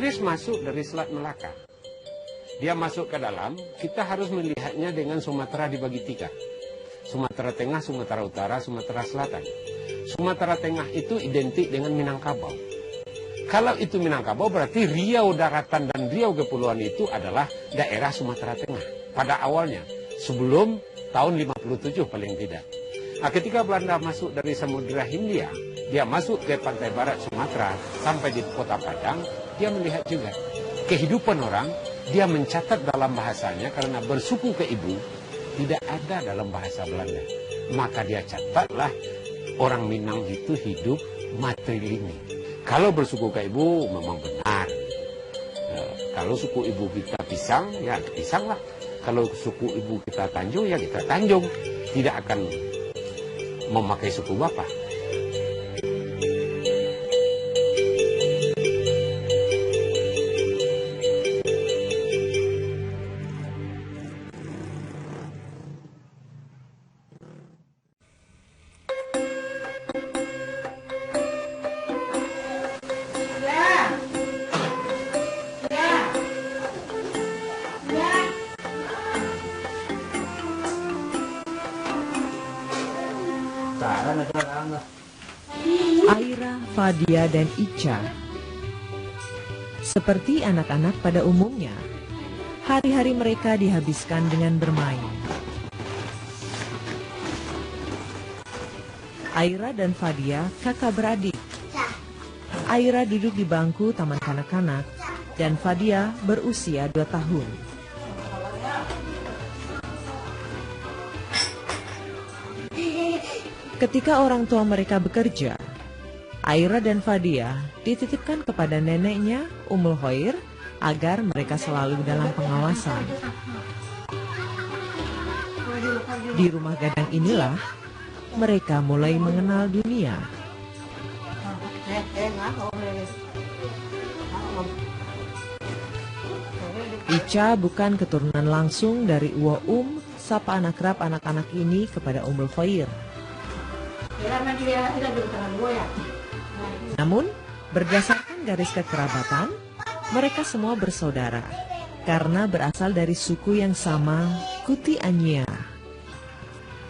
Idris masuk dari Selat Melaka. Dia masuk ke dalam, kita harus melihatnya dengan Sumatera dibagi 3. Sumatera Tengah, Sumatera Utara, Sumatera Selatan. Sumatera Tengah itu identik dengan Minangkabau. Kalau itu Minangkabau berarti Riau Daratan dan Riau Kepulauan itu adalah daerah Sumatera Tengah. Pada awalnya, sebelum tahun 57 paling tidak. Nah, ketika Belanda masuk dari Samudra Hindia, dia masuk ke pantai barat Sumatera sampai di kota Padang, dia melihat juga kehidupan orang, dia mencatat dalam bahasanya karena bersuku ke ibu, tidak ada dalam bahasa Belanda. Maka dia catatlah orang Minang itu hidup matrilineal. Kalau bersuku ke ibu memang benar. Kalau suku ibu kita Pisang, ya Pisang lah. Kalau suku ibu kita Tanjung, ya kita Tanjung. Tidak akan memakai suku bapak. Aira, Fadia, dan Ica. Seperti anak-anak pada umumnya, hari-hari mereka dihabiskan dengan bermain. Aira dan Fadia kakak beradik. Aira duduk di bangku taman kanak-kanak dan Fadia berusia 2 tahun. Ketika orang tua mereka bekerja, Aira dan Fadia dititipkan kepada neneknya, Ummul Khair, agar mereka selalu dalam pengawasan. Di rumah gadang inilah, mereka mulai mengenal dunia. Ica bukan keturunan langsung dari Uwa sapaan akrab anak-anak ini kepada Ummul Khair. Namun, berdasarkan garis kekerabatan, mereka semua bersaudara karena berasal dari suku yang sama, Kuti Anyia.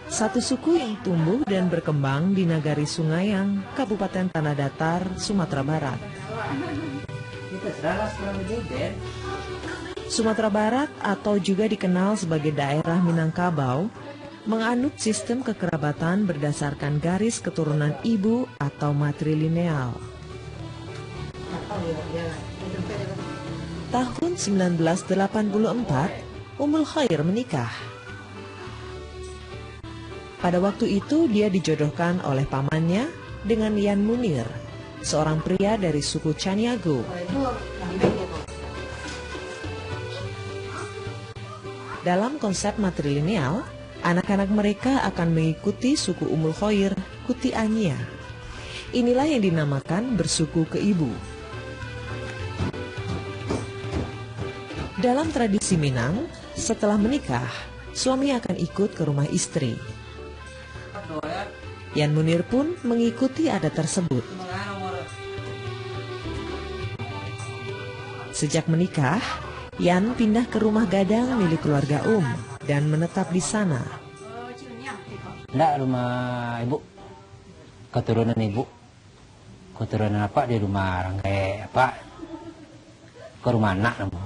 Satu suku yang tumbuh dan berkembang di Nagari Sungayang, Kabupaten Tanah Datar, Sumatera Barat. Sumatera Barat atau juga dikenal sebagai daerah Minangkabau menganut sistem kekerabatan berdasarkan garis keturunan ibu atau matrilineal. Tahun 1984, Ummul Khair menikah. Pada waktu itu dia dijodohkan oleh pamannya dengan Yan Munir, seorang pria dari suku Caniago. Dalam konsep matrilineal, anak-anak mereka akan mengikuti suku Ummul Khair, Kuti Anyia. Inilah yang dinamakan bersuku ke ibu. Dalam tradisi Minang, setelah menikah, suami akan ikut ke rumah istri. Yan Munir pun mengikuti adat tersebut. Sejak menikah, Yan pindah ke rumah gadang milik keluarga dan menetap di sana. Enggak, rumah ibu, keturunan ibu, keturunan apa di rumah orang kayak apa, ke rumah anak namu.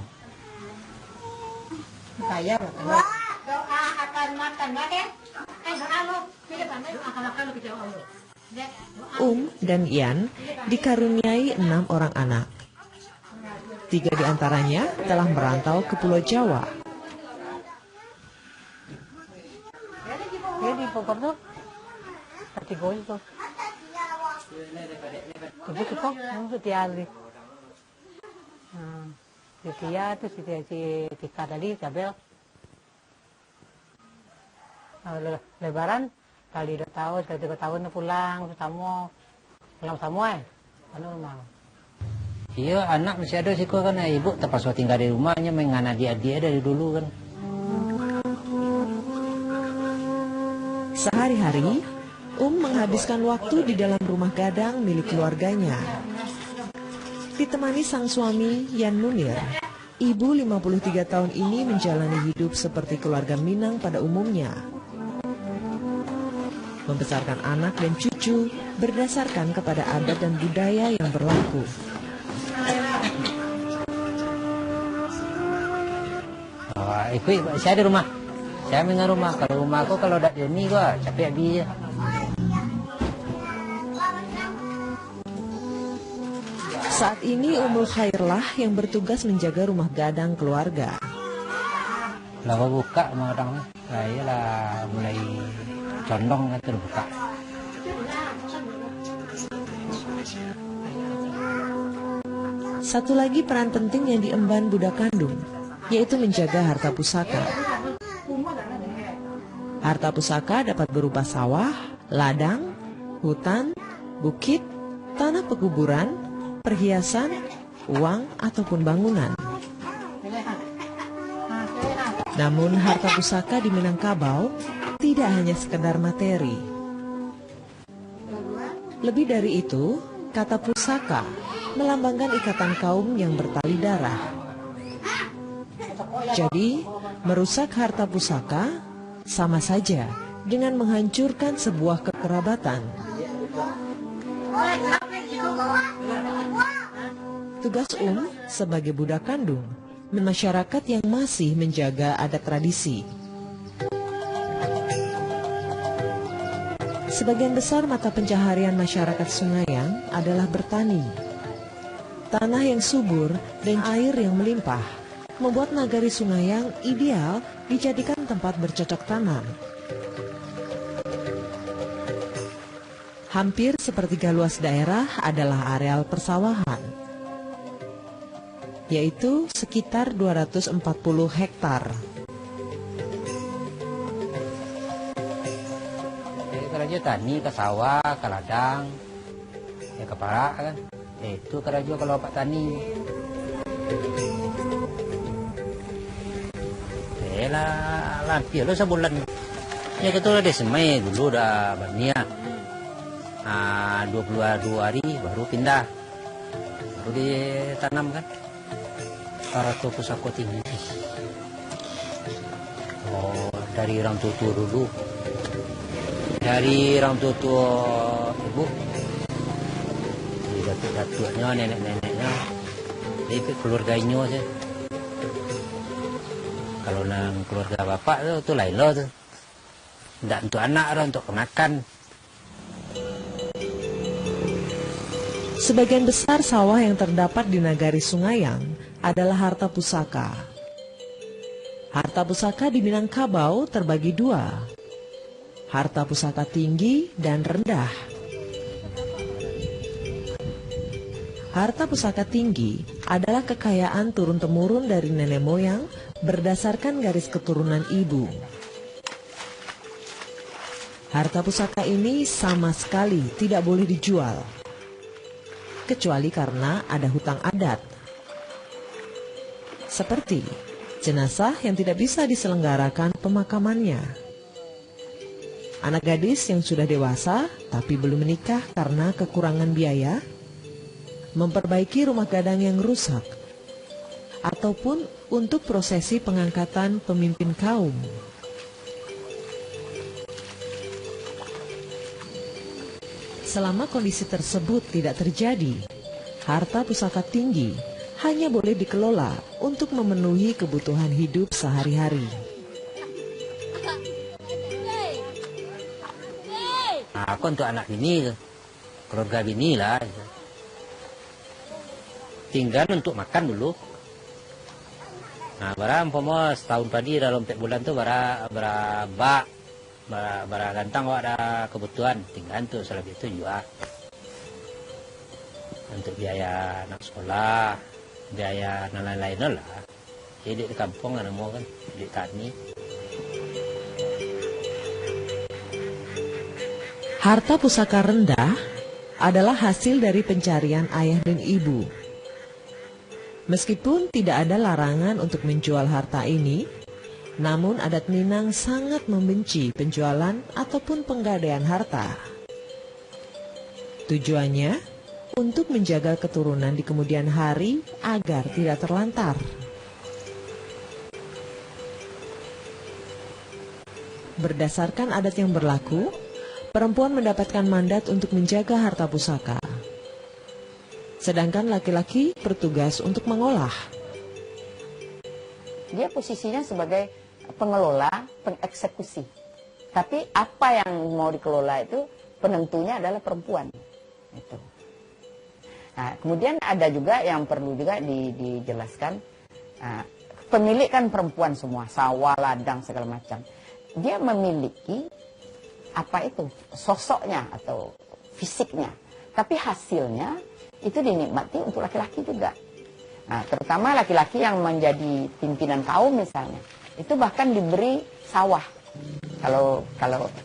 Dan Yan dikaruniai 6 orang anak. 3 diantaranya telah merantau ke Pulau Jawa. Dia di Bogor tuh, kategori tuh. Ibu tuh kok, itu Tiali. Si Tia tuh si Tika tadi, Jabel. Lebaran, kali 2 tahun, kali 3 tahun pulang semua. Anu rumah. Iya, anak masih ada sih kok kan ibu terpaksa tinggal di rumahnya mengana dia dari dulu kan. Sehari-hari, menghabiskan waktu di dalam rumah gadang milik keluarganya. Ditemani sang suami Yan Munir, ibu 53 tahun ini menjalani hidup seperti keluarga Minang pada umumnya. Membesarkan anak dan cucu berdasarkan kepada adat dan budaya yang berlaku. Saya di rumah. Saya main rumah. Kalau rumah aku kalau ada ini gua capek habis. Saat ini Umul Khairlah yang bertugas menjaga rumah gadang keluarga. Lalu buka sama orang, saya lah mulai condong itu buka. Satu lagi peran penting yang diemban budak kandung, yaitu menjaga harta pusaka. Harta pusaka dapat berupa sawah, ladang, hutan, bukit, tanah pekuburan, perhiasan, uang, ataupun bangunan. Namun harta pusaka di Minangkabau tidak hanya sekedar materi. Lebih dari itu, kata pusaka melambangkan ikatan kaum yang bertali darah. Jadi, merusak harta pusaka sama saja dengan menghancurkan sebuah kekerabatan. Tugas sebagai budak kandung, masyarakat yang masih menjaga adat tradisi. Sebagian besar mata pencaharian masyarakat Sungaiang adalah bertani. Tanah yang subur dan air yang melimpah membuat nagari Sungaiang ideal dijadikan tempat bercocok tanam. Hampir sepertiga luas daerah adalah areal persawahan, yaitu sekitar 240 hektar. Jadi kerja tani ke sawah, ke ladang, ya ke parak kan. Itu kerja kalau pak tani. Lah lampir lo sebulan. Ya kita udah desemai dulu udah bania. 22 hari baru pindah. Baru ditanam kan. Harta pusaka tinggi. Oh, dari orang tua dulu. Dari orang tua ibu. Dari datuk-datuknya, nenek-neneknya. Dari keluarganya saja. Kalau nang keluarga bapak tu lain lo tu. Tidak untuk anak, untuk makan. Sebagian besar sawah yang terdapat di nagari Sungaiang adalah harta pusaka. Harta pusaka di Minangkabau terbagi dua, harta pusaka tinggi dan rendah. Harta pusaka tinggi adalah kekayaan turun-temurun dari nenek moyang berdasarkan garis keturunan ibu. Harta pusaka ini sama sekali tidak boleh dijual, kecuali karena ada hutang adat. Seperti jenazah yang tidak bisa diselenggarakan pemakamannya. Anak gadis yang sudah dewasa tapi belum menikah karena kekurangan biaya, memperbaiki rumah gadang yang rusak, ataupun untuk prosesi pengangkatan pemimpin kaum. Selama kondisi tersebut tidak terjadi, harta pusaka tinggi hanya boleh dikelola untuk memenuhi kebutuhan hidup sehari-hari. Aku untuk anak bini, keluarga bini lah. Tinggal untuk makan dulu. Nah, barang umpama setahun padi dalam 4 bulan tu bara gantang ada kebutuhan, tinggal untuk selebih itu juga. Untuk biaya anak sekolah, biaya lain-lain lah. Jadi di kampung ada mau kan, di tani. Harta pusaka rendah adalah hasil dari pencarian ayah dan ibu. Meskipun tidak ada larangan untuk menjual harta ini, namun adat Minang sangat membenci penjualan ataupun penggadaian harta. Tujuannya untuk menjaga keturunan di kemudian hari agar tidak terlantar. Berdasarkan adat yang berlaku, perempuan mendapatkan mandat untuk menjaga harta pusaka, sedangkan laki-laki bertugas untuk mengolah. Dia posisinya sebagai pengelola, pengeksekusi. Tapi apa yang mau dikelola itu penentunya adalah perempuan. Itu. Nah, kemudian ada juga yang perlu juga dijelaskan, pemilik kan perempuan semua, sawah, ladang, segala macam. Dia memiliki apa itu, sosoknya atau fisiknya. Tapi hasilnya itu dinikmati untuk laki-laki juga. Nah, terutama laki-laki yang menjadi pimpinan kaum misalnya, itu bahkan diberi sawah. Kalau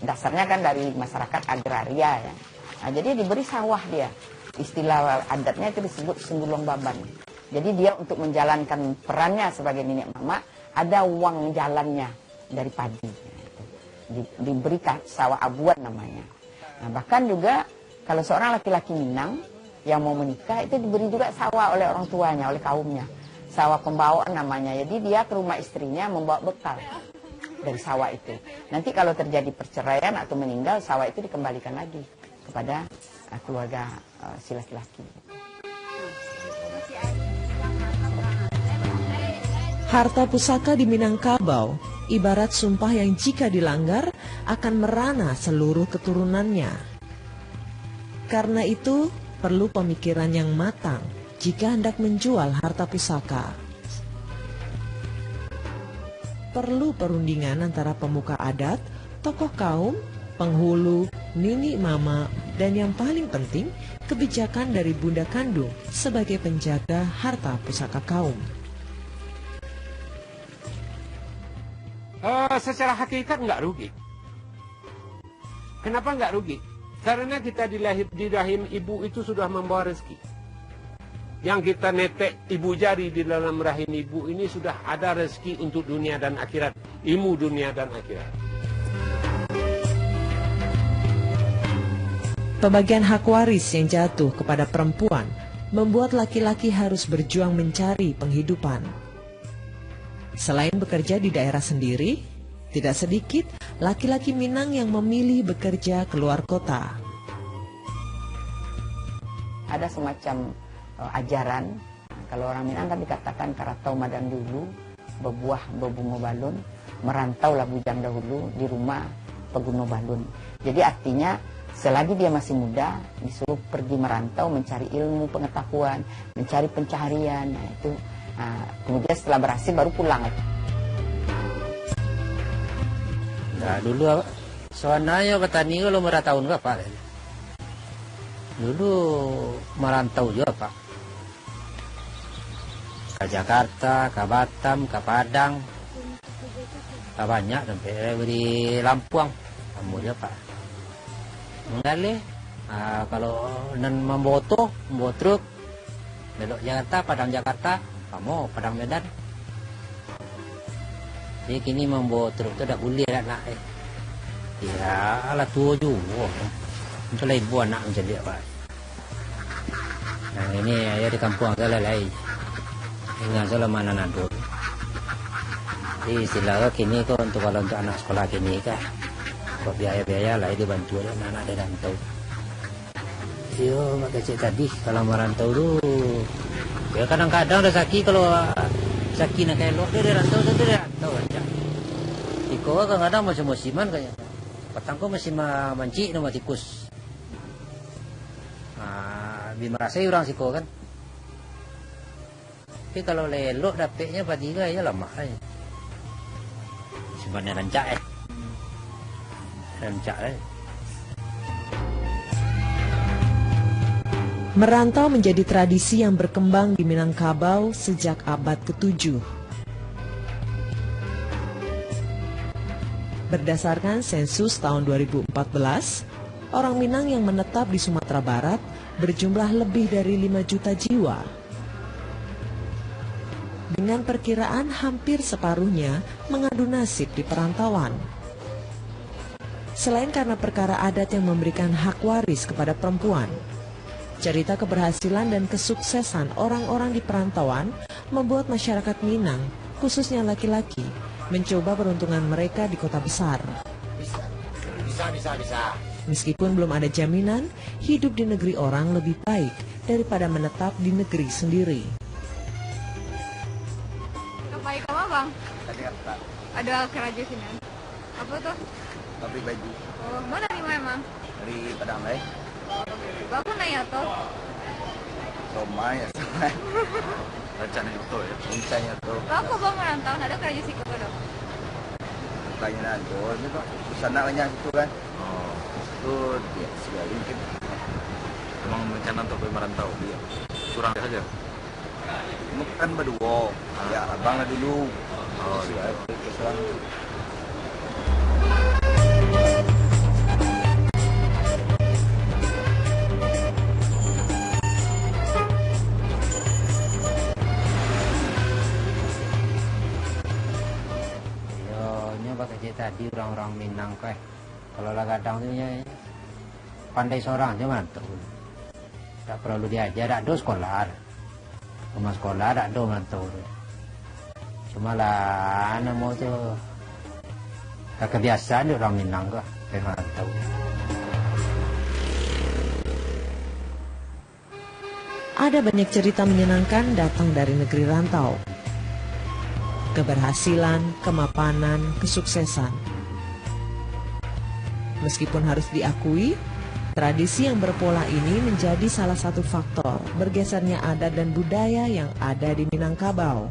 dasarnya kan dari masyarakat agraria ya. Nah, jadi diberi sawah dia. Istilah adatnya itu disebut sembulong baban. Jadi dia untuk menjalankan perannya sebagai nenek mama, ada uang jalannya dari padi. Diberi sawah abuan namanya. Nah, bahkan juga kalau seorang laki-laki Minang yang mau menikah itu diberi juga sawah oleh orang tuanya, oleh kaumnya. Sawah pembawaan namanya. Jadi dia ke rumah istrinya membawa bekal dari sawah itu. Nanti kalau terjadi perceraian atau meninggal, sawah itu dikembalikan lagi kepada keluarga si laki-laki. Harta pusaka di Minangkabau ibarat sumpah yang jika dilanggar akan merana seluruh keturunannya. Karena itu perlu pemikiran yang matang jika hendak menjual harta pusaka. Perlu perundingan antara pemuka adat, tokoh kaum, penghulu, nini mama, dan yang paling penting, kebijakan dari bunda kandung sebagai penjaga harta pusaka kaum. Secara hakikat nggak rugi. Kenapa nggak rugi? Karena kita di rahim ibu itu sudah membawa rezeki. Yang kita netek ibu jari di dalam rahim ibu ini sudah ada rezeki untuk dunia dan akhirat. Ilmu dunia dan akhirat. Pembagian hak waris yang jatuh kepada perempuan membuat laki-laki harus berjuang mencari penghidupan. Selain bekerja di daerah sendiri, tidak sedikit laki-laki Minang yang memilih bekerja keluar kota. Ada semacam ajaran, kalau orang Minang kan dikatakan karatau madang dulu, bebuah bebungo balun, merantaulah bujang dahulu di rumah peguno balun. Jadi artinya selagi dia masih muda, disuruh pergi merantau mencari ilmu pengetahuan, mencari pencaharian. Nah, itu kemudian setelah berhasil baru pulang. Nah, dulu soalnya petani kalau merantau enggak Pak. Dulu merantau juga Pak. Ke Jakarta, ke Batam, ke Padang. Ke banyak sampai di Lampung. Kamu dia Pak. Mengalih kalau membawa truk belok Jakarta, Padang Jakarta, kamu Padang Medan. Jadi kini membawa truk itu dah boleh nak. Ya, alah tua juga. Untuk ibu anak macam dia Pak. Nah ini ya di kampung saya lain. Ingat saya mana nadul. Jadi istilahnya kini kok untuk kalau untuk anak sekolah kini kah. Kok biaya-biaya lah itu bantu anak-anak dia rantau. Yo, mak kecil tadi kalau merantau dulu. Ya kadang-kadang ada sakit kalau sakit nak elok dia rantau aja. Iko kadang-kadang macam musiman kayaknya. Petangko masih mancik nama tikus. Bi merasa orang siko kan. Tapi kalau lelok dapetnya patiga ya lama aja. Sebenarnya rancak Merantau menjadi tradisi yang berkembang di Minangkabau sejak abad ke-7. Berdasarkan sensus tahun 2014, orang Minang yang menetap di Sumatera Barat berjumlah lebih dari 5 juta jiwa. Dengan perkiraan hampir separuhnya mengadu nasib di perantauan. Selain karena perkara adat yang memberikan hak waris kepada perempuan, Cerita keberhasilan dan kesuksesan orang-orang di perantauan membuat masyarakat Minang, khususnya laki-laki, mencoba peruntungan mereka di kota besar. Bisa. Meskipun belum ada jaminan, hidup di negeri orang lebih baik daripada menetap di negeri sendiri. Baik apa bang? Ada keraja sini. Apa tuh? Pabrik baju Oh, mana nih emang? dari Padang Lai. Bapak nanya tuh. Somai ya sama. Rencananya tuh ya. Rencananya tuh. Aku bang merantau, ada keraja sih kok dong. Kayaknya tuh ini kok sana banyak itu kan. Oh, itu ya sekali mungkin. Emang rencana untuk merantau dia curang saja. Bukan berdua. Ya abang lah dulu. Oh, Sudah kesulang. Kecil tadi orang-orang Minang kah, kalau lah kadang tu pandai seorang je mantap. Tak perlu diajar, tak ada sekolah, rumah sekolah tak ada mantap. Cuma lah anak mau tu, tak kebiasaan orang Minang kah, mantap. Ada banyak cerita menyenangkan datang dari negeri rantau. Keberhasilan, kemapanan, kesuksesan. Meskipun harus diakui, tradisi yang berpola ini menjadi salah satu faktor bergesernya adat dan budaya yang ada di Minangkabau.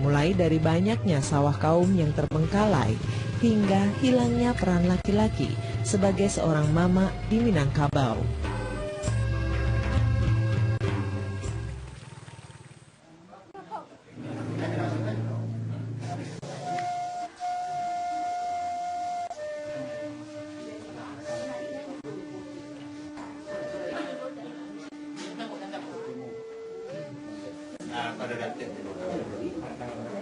Mulai dari banyaknya sawah kaum yang terbengkalai, hingga hilangnya peran laki-laki sebagai seorang mama di Minangkabau.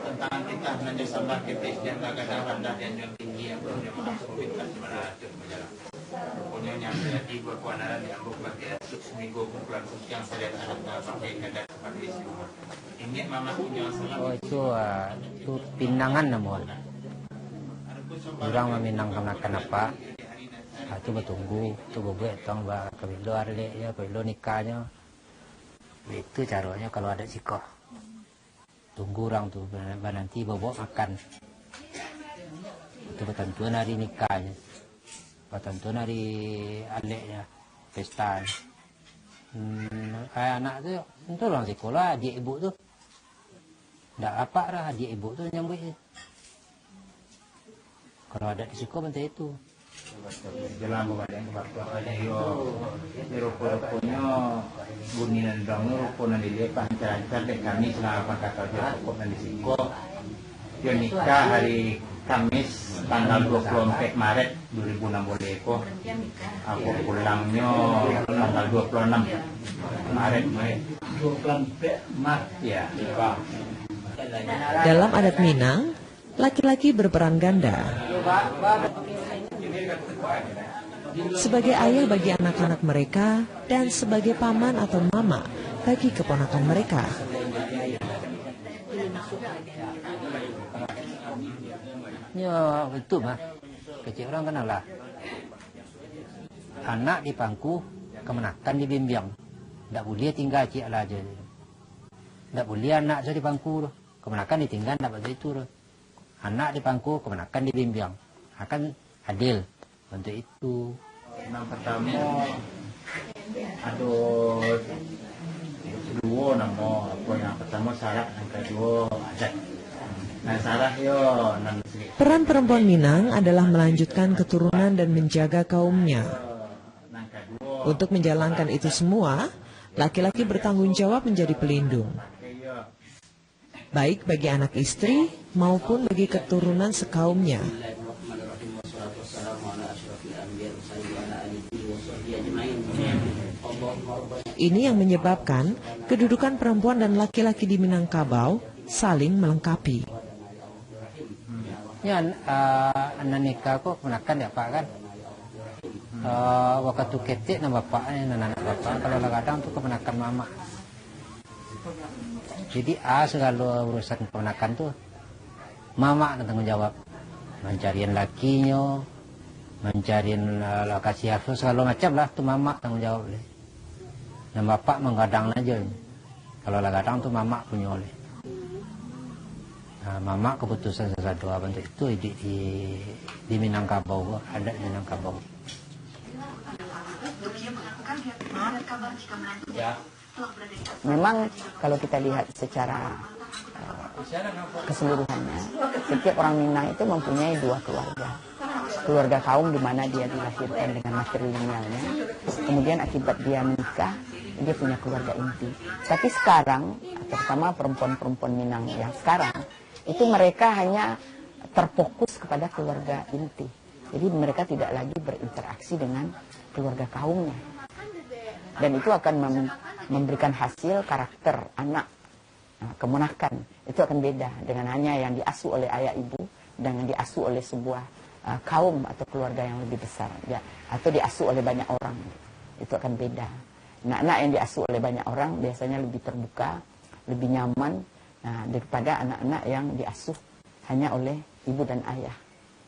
Tentang kita nanya sama kita yang kadang rendah yang tinggi yang punya masuk kita sebenarnya berjalan. Punya yang jadi berkuanaran yang berbagai seminggu bulan yang saya ada pakai kadang seperti itu. Ini mama punya salah. Oh itu pinangan namun. Orang meminang kenapa? Itu bertunggu, itu berbuat tong bah kebilo arle ya, kebilo nikahnya. Itu caranya kalau ada sikoh. Tunggu orang tu nanti bawa makan. Itu ketentuan hari nikahnya, ketentuan hari aleknya, pesta. Anak tu itu orang sekolah, adik ibu tu. Tak apa lah adik ibu tu nyambut. Kalau ada di sekolah macam itu. Jalan badan ada yo rupo-ruponya bunyi dan bangun rupo nanti dia pancar-pancar dek kami selama kata dia rupo nanti siko dia nikah hari Kamis tanggal 24 Maret 2016 ko aku pulangnya tanggal 26 Maret 24 Maret ya. Dalam adat Minang, laki-laki berperan ganda. Sebagai ayah bagi anak-anak mereka dan sebagai paman atau mama bagi keponakan mereka. Ya betul mah. Kecil orang kenal lah. Anak di pangku, kemenakan di bimbing. Tak boleh tinggal cik lah aja. Tak boleh anak saya di pangku, kemenakan ditinggal tak betul itu. Anak di pangku, kemenakan di bimbing. Akan adil untuk itu. Yang pertama ada dua nama apa yang pertama syarat, yang kedua adat. Nah syarat yo Peran perempuan Minang adalah melanjutkan keturunan dan menjaga kaumnya. Untuk menjalankan itu semua, laki-laki bertanggung jawab menjadi pelindung, baik bagi anak istri maupun bagi keturunan sekaumnya. Ini yang menyebabkan kedudukan perempuan dan laki-laki di Minangkabau saling melengkapi. Ya anak nikah kok kemenakan ya Pak kan? waktu ketik na bapak anak bapak kalau kadang tuh keponakan mama. Jadi segala urusan keponakan tuh mama na tanggung jawab. Mencariin lakinya, mencariin lokasi asuh segala macam lah tuh mama tanggung jawab deh. Dan bapak menggadang aja. Kalau kadang tuh mama punya oleh. Nah, mama keputusan satu bentuk itu di Minangkabau, ada di Minangkabau. Ya. Memang kalau kita lihat secara keseluruhannya, setiap orang Minang itu mempunyai dua keluarga. Keluarga kaum di mana dia dilahirkan dengan matrilinealnya, kemudian akibat dia menikah, dia punya keluarga inti. Tapi sekarang, terutama perempuan-perempuan Minang yang sekarang, itu mereka hanya terfokus kepada keluarga inti. Jadi mereka tidak lagi berinteraksi dengan keluarga kaumnya. Dan itu akan memberikan hasil karakter anak, keponakan. Itu akan beda dengan hanya yang diasuh oleh ayah ibu dan yang diasuh oleh sebuah kaum atau keluarga yang lebih besar, ya, atau diasuh oleh banyak orang. Itu akan beda. Anak-anak yang diasuh oleh banyak orang biasanya lebih terbuka, lebih nyaman daripada anak-anak yang diasuh hanya oleh ibu dan ayah.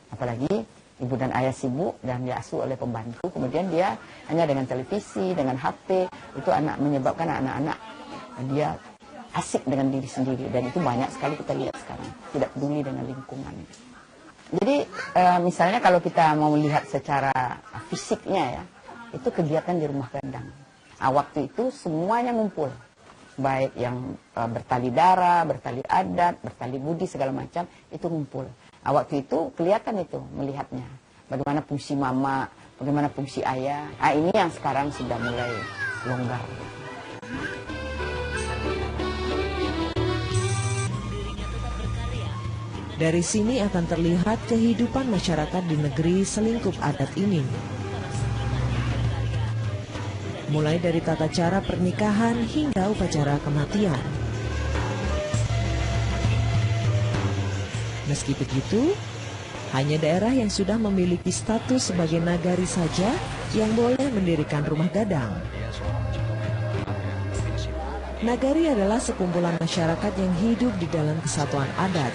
Apalagi ibu dan ayah sibuk dan diasuh oleh pembantu, kemudian dia hanya dengan televisi, dengan HP, itu menyebabkan anak-anak dia asik dengan diri sendiri, dan itu banyak sekali kita lihat sekarang, tidak peduli dengan lingkungan. Jadi misalnya kalau kita mau melihat secara fisiknya ya, itu kegiatan di rumah gadang. Waktu itu semuanya ngumpul, baik yang bertali darah, bertali adat, bertali budi, segala macam, itu ngumpul. Waktu itu kelihatan itu melihatnya, bagaimana fungsi mama, bagaimana fungsi ayah. Ini yang sekarang sudah mulai longgar. Dari sini akan terlihat kehidupan masyarakat di negeri selingkup adat ini. Mulai dari tata cara pernikahan hingga upacara kematian. Meski begitu, hanya daerah yang sudah memiliki status sebagai nagari saja yang boleh mendirikan rumah gadang. Nagari adalah sekumpulan masyarakat yang hidup di dalam kesatuan adat.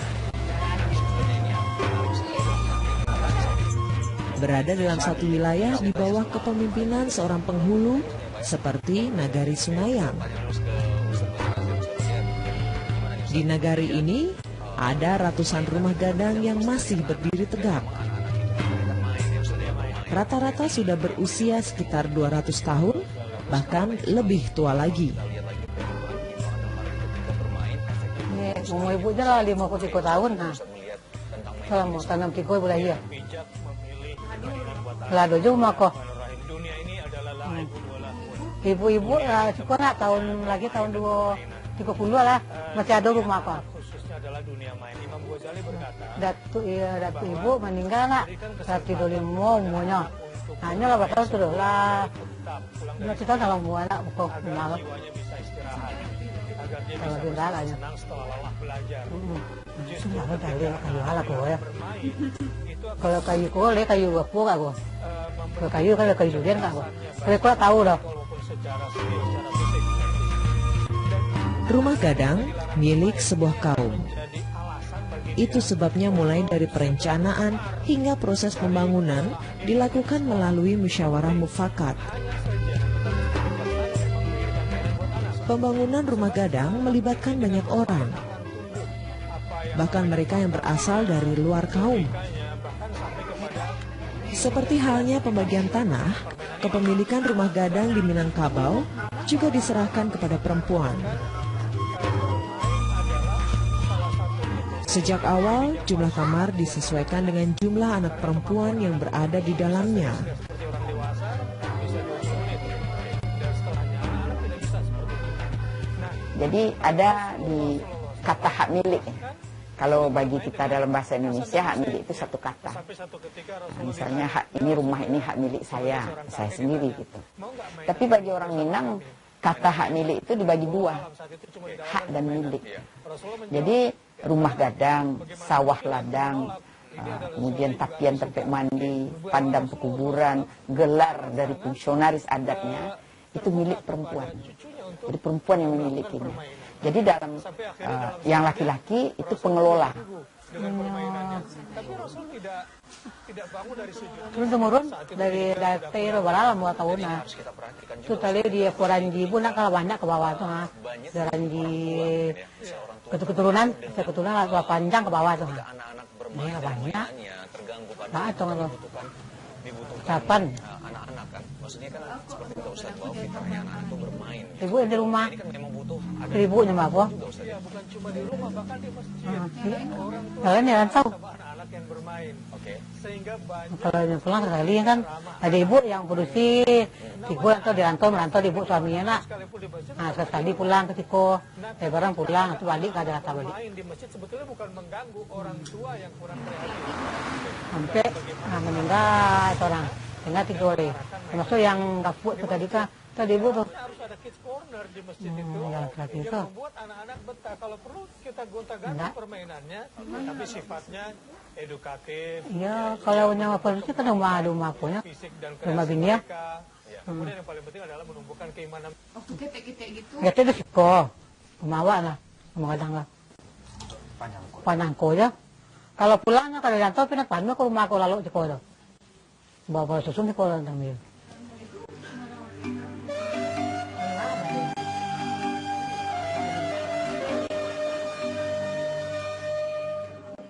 Berada dalam satu wilayah di bawah kepemimpinan seorang penghulu seperti Nagari Sungayang. Di nagari ini ada ratusan rumah gadang yang masih berdiri tegak. Rata-rata sudah berusia sekitar 200 tahun, bahkan lebih tua lagi. Umur ibunya lah 53 tahun. Kalau mau tanam kikoi boleh ya. Lah dojo mah kok. Ibu-ibu cukup nggak tahun 2030 lah masih ada rumah kok. Datu ibu meninggal nggak? 35 umurnya. Hanya lah bakal sudah lah. Masih tahu kalau mau anak kok malam. Kalau tinggal aja. Sudah dari kayu halak kok ya. Kalau kayu kole, kayu bapuk aku. Kalau kayu durian aku. Kalau kau tahu dah. Rumah gadang milik sebuah kaum. Itu sebabnya mulai dari perencanaan hingga proses pembangunan dilakukan melalui musyawarah mufakat. Pembangunan rumah gadang melibatkan banyak orang, bahkan mereka yang berasal dari luar kaum. Seperti halnya pembagian tanah, kepemilikan rumah gadang di Minangkabau juga diserahkan kepada perempuan. Sejak awal, jumlah kamar disesuaikan dengan jumlah anak perempuan yang berada di dalamnya. Jadi ada di kata hak milik. Kalau bagi kita dalam bahasa Indonesia, hak milik itu satu kata. Misalnya ini rumah ini hak milik saya sendiri gitu. Tapi bagi orang Minang, kata hak milik itu dibagi dua, hak dan milik. Jadi rumah gadang, sawah ladang, kemudian tapian tempat mandi, pandang pekuburan, gelar dari fungsionaris adatnya, itu milik perempuan. Jadi perempuan yang memilikinya. Jadi dalam yang laki-laki itu pengelola. Turun temurun dari Tero Balala mau tahun itu tadi dia Poranji pun nak kalau banyak ke bawah tuh Poranji keturunan agak panjang ke bawah tuh ini banyak nah tuh kalau kapan ibu di rumah ibunya mah apa kalian ya tahu kalau yang pulang sekali kan ada ibu yang produksi ibu atau merantau ibu suaminya nak nah sekali pulang ke Tiko barang pulang atau balik ada kata balik sampai meninggal itu orang tinggal Tiko deh termasuk yang kaput itu tadi ibu tuh yang laki itu anak-anak betah kalau perlu kita gonta-ganti permainannya tapi sifatnya edukatif. Iya, kalau nyawa produksi kan rumah punya, rumah bini ya. Kemudian yang paling penting adalah menumbuhkan keimanan. Ketek-ketek gitu. Ketek itu siko, pemawa lah, kadang lah. Panangko ya. Kalau pulangnya kalau jantau pindah panmu ke rumah aku lalu siko itu. Bawa susu siko tentang dia.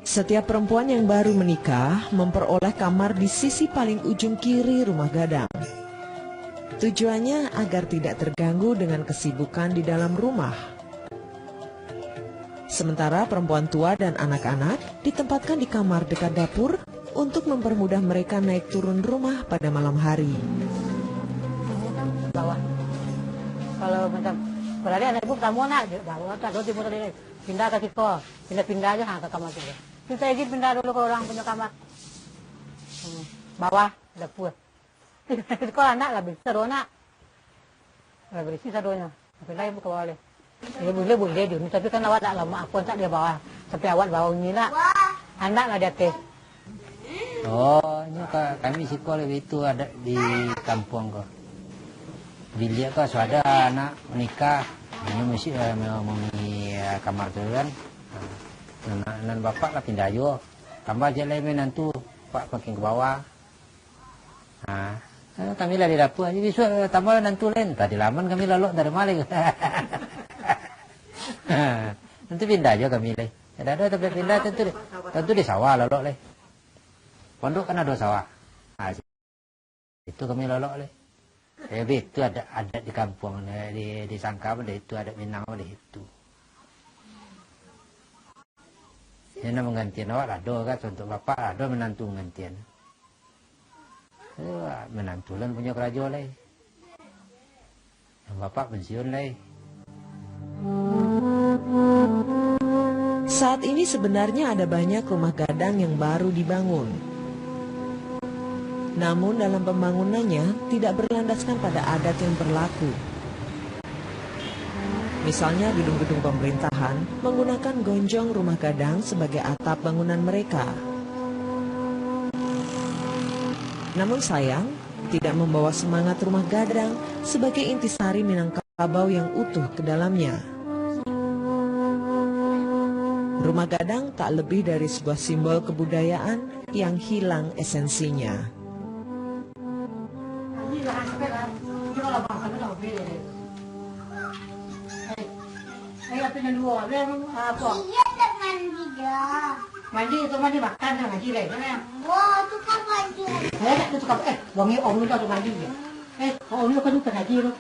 Setiap perempuan yang baru menikah memperoleh kamar di sisi paling ujung kiri rumah gadang. Tujuannya agar tidak terganggu dengan kesibukan di dalam rumah. Sementara perempuan tua dan anak-anak ditempatkan di kamar dekat dapur untuk mempermudah mereka naik turun rumah pada malam hari. Bawah. Kalau macam berarti anak ibu kamu nak bawah tak timur tadi pindah ke Tiko, pindah aja ke kamar juga. Kita izin pindah dulu ke orang punya kamar. Bawah dapur. Kalau anak lah bisa nak. Lah berisi sadonya. Pindah ibu ke bawah deh. Ya boleh dia, tapi kan awak tak lama aku tak dia bawah. Tapi awak bawah ini lah. Anak lah dia teh. Oh, ini kami sekolah itu ada di kampung kok. Bila kok ada anak menikah, ini mesti mau kamar tu kan. Nan bapak lah pindah yo, tambah je lain menantu, pak makin ke bawah. Nah, kami lah di dapur aja besok tambah nantu lain. Tadi laman kami lalu dari Malang. Nanti pindah aja kami lah. Ada tapi pindah tentu di sawah lalu lah. Pondok kan ada sawah. Nah, itu kami lalu lah. Itu ada di kampung di Sangka ada itu ada Minang ada itu. Ini menggantian awak ada kan untuk bapak ada menantu menggantian. Menantulan punya kerajaan lah. Yang bapak pensiun lah. Saat ini sebenarnya ada banyak rumah gadang yang baru dibangun. Namun dalam pembangunannya tidak berlandaskan pada adat yang berlaku. Misalnya gedung-gedung pemerintahan menggunakan gonjong rumah gadang sebagai atap bangunan mereka. Namun sayang, tidak membawa semangat rumah gadang sebagai intisari Minangkabau yang utuh ke dalamnya. Rumah gadang tak lebih dari sebuah simbol kebudayaan yang hilang esensinya. Iya, mandi dah. Mandi itu mandi makan sama mandi lagi kan? Wah, tu kan mandi. Itu kan wangi om itu tuh mandi ya. Om itu kan juga mandi itu.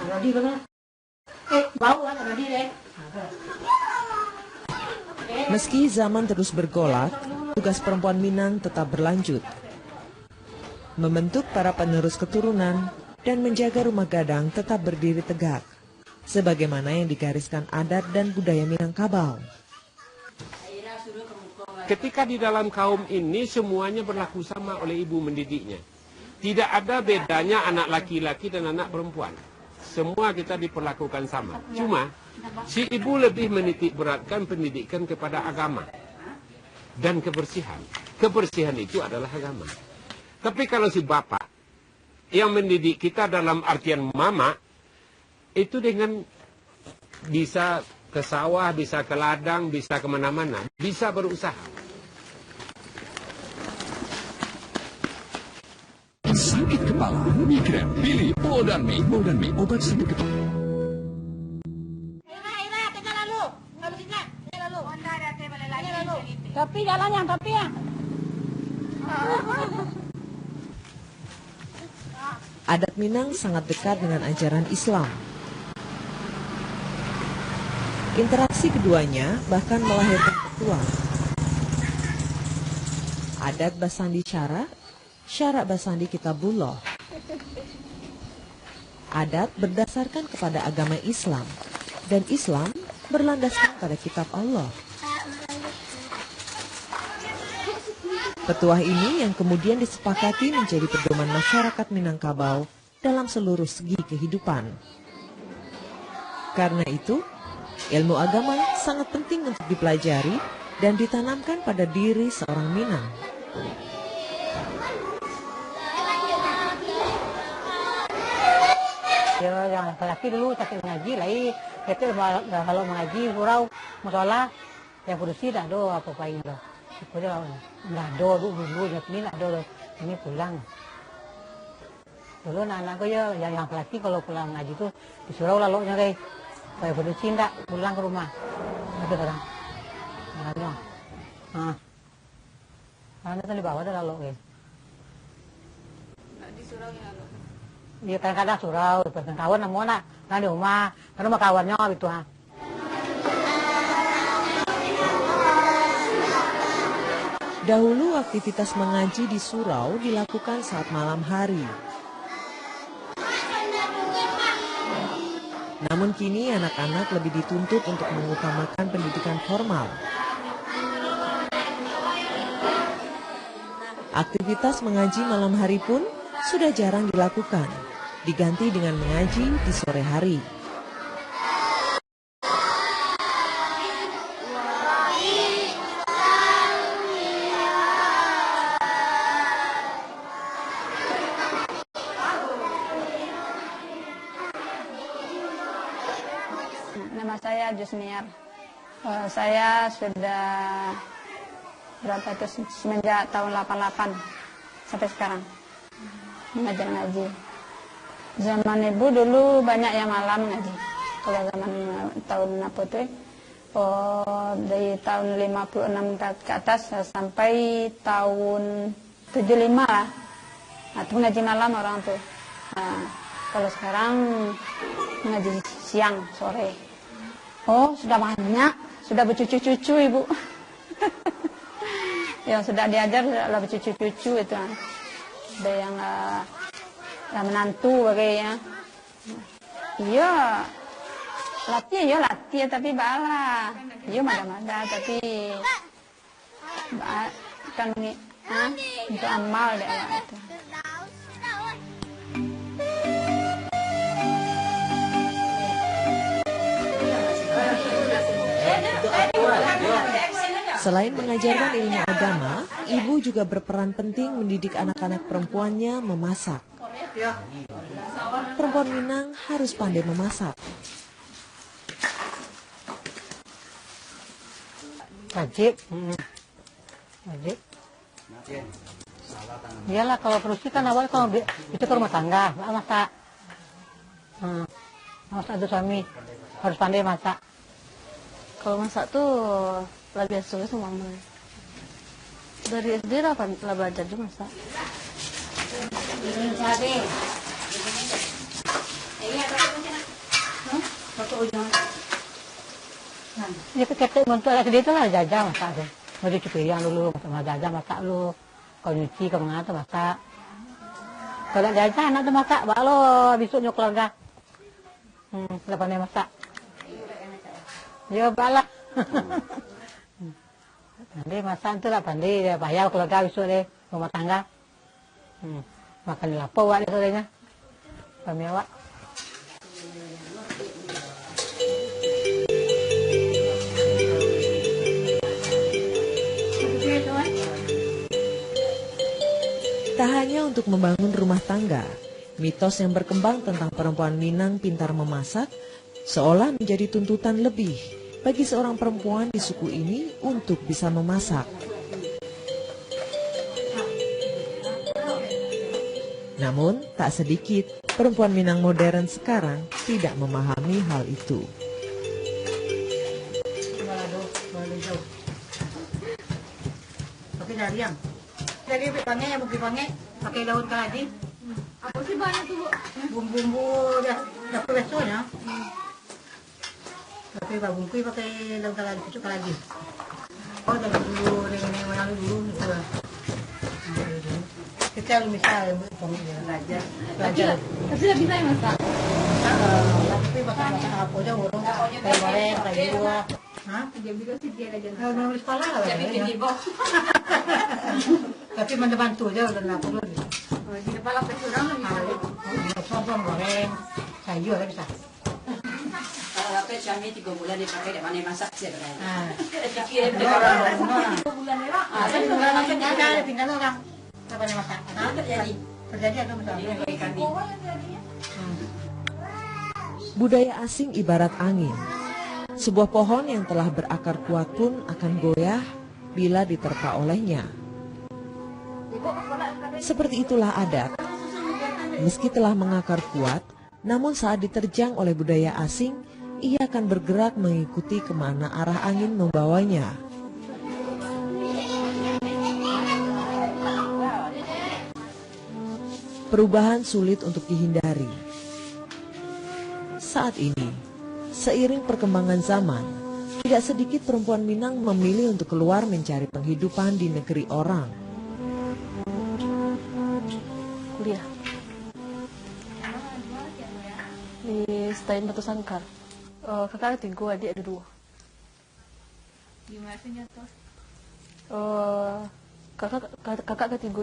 Mandi kan? Bau kan mandi deh. Meski zaman terus bergolak, tugas perempuan Minang tetap berlanjut. Membentuk para penerus keturunan dan menjaga rumah gadang tetap berdiri tegak, sebagaimana yang digariskan adat dan budaya Minangkabau. Ketika di dalam kaum ini semuanya berlaku sama oleh ibu mendidiknya. Tidak ada bedanya anak laki-laki dan anak perempuan. Semua kita diperlakukan sama. Cuma si ibu lebih menitik beratkan pendidikan kepada agama. dan kebersihan. Kebersihan itu adalah agama. Tapi kalau si bapak yang mendidik kita dalam artian mama, itu dengan bisa ke sawah, bisa ke ladang, bisa kemana-mana, bisa berusaha. Sakit kepala, migrain, pilih Poldanme. Poldanme, obat sakit kepala. Tapi jalannya, tapi ya. Adat Minang sangat dekat dengan ajaran Islam. Interaksi keduanya bahkan melahirkan petuah. Adat Basandi Syara, Syara Basandi Kitabullah. Adat berdasarkan kepada agama Islam, dan Islam berlandaskan pada kitab Allah. Petuah ini yang kemudian disepakati menjadi pedoman masyarakat Minangkabau dalam seluruh segi kehidupan. Karena itu, ilmu agama sangat penting untuk dipelajari dan ditanamkan pada diri seorang Minang. Ya, yang laki-laki dulu sakit mengaji, lagi kita kalau mengaji, surau, musola, yang produksi dah do apa-apanya do. Pokoknya nggak do dulu ini nggak do, ini pulang. Dulu anak-anakku ya yang laki kalau pulang ngaji tuh di surau lalunya guys, kayak produksi nggak pulang ke rumah. Itu kadang, karena itu di bawah ada lalu guys. Di surau ya lalu. Dia kadang-kadang surau, dengan kawan namun nak di rumah, karena rumah kawannya gitu ha. Dahulu aktivitas mengaji di surau dilakukan saat malam hari. Namun kini anak-anak lebih dituntut untuk mengutamakan pendidikan formal. Aktivitas mengaji malam hari pun sudah jarang dilakukan, diganti dengan mengaji di sore hari. Nama saya Jusmiar. Saya sudah berapa itu semenjak tahun 88 sampai sekarang mengajar ngaji. Zaman ibu dulu banyak yang malam ngaji. Kalau zaman tahun apa tuh? Dari tahun 56 ke atas sampai tahun 75 lah. Nah, itu ngaji malam orang tuh. Nah, kalau sekarang ngaji siang, sore. Oh, sudah banyak, sudah bercucu-cucu ibu. Yang sudah diajar sudah bercucu-cucu itu. Ada yang menantu bagainya. Iya, latih tapi bala. Iya mada-mada tapi kan untuk amal deh itu. Selain mengajarkan ilmu agama, ibu juga berperan penting mendidik anak-anak perempuannya memasak. Perempuan Minang harus pandai memasak. Wajib. Wajib. Iyalah kalau produksi kan awal kalau itu ke rumah tangga, masak. Masak ada suami, harus pandai masak. Kalau masak tuh lebih suka sama mama. Dari SD lah belajar juga masak. Ya kita untuk anak dia itu lah jajah masak tuh. Mau dicuci yang dulu, masak jajah masak lu. Kalau nyuci kalau ngata masak. Kalau jajah anak tuh masak, lo besoknya keluarga. Lepas masak. Ya balah. Nanti masak itu lah pandai dia bayar keluarga besok deh rumah tangga. Makan lapau wak deh sorenya. Kami awak. Hanya untuk membangun rumah tangga, mitos yang berkembang tentang perempuan Minang pintar memasak seolah menjadi tuntutan lebih bagi seorang perempuan di suku ini untuk bisa memasak. Namun, tak sedikit perempuan Minang modern sekarang tidak memahami hal itu. Pakai dariang. Jadi pange yang pakai pakai daun keladi. Apa sih banyak tuh, Bu? Bumbu-bumbu dah pewesonya. Pakai bumbu pakai daun keladi, pucuk keladi. Oh, dari dulu, dari mana dulu gitu lah. Kita misal belajar. Tapi udah bisa ya masak? Tapi masak apa aja, urung kayak goreng, kayak buah. Hah? Dia bilang sih dia aja. Nulis pala lah. Jadi di bawah. Tapi bantu aja udah nggak perlu. Di kepala pesurang lebih Sombong goreng, sayur ya bisa. Kalau HP suami 3 bulan dipakai di mana masak sih berarti. Nah, Dikirim ke orang. 3 bulan ya. Kan bulan langsung ada pindah orang. Apa yang masak? Nah, terjadi atau misalnya kami. Budaya asing ibarat angin. Sebuah pohon yang telah berakar kuat pun akan goyah bila diterpa olehnya. Seperti itulah adat. Meski telah mengakar kuat, namun saat diterjang oleh budaya asing, ia akan bergerak mengikuti kemana arah angin membawanya. Perubahan sulit untuk dihindari. Saat ini, seiring perkembangan zaman, tidak sedikit perempuan Minang memilih untuk keluar mencari penghidupan di negeri orang. Kuliah di Stain Batu Sangkar. Kakak ada 3, adik ada 2. Gimana sih nyata? Kakak ketiganya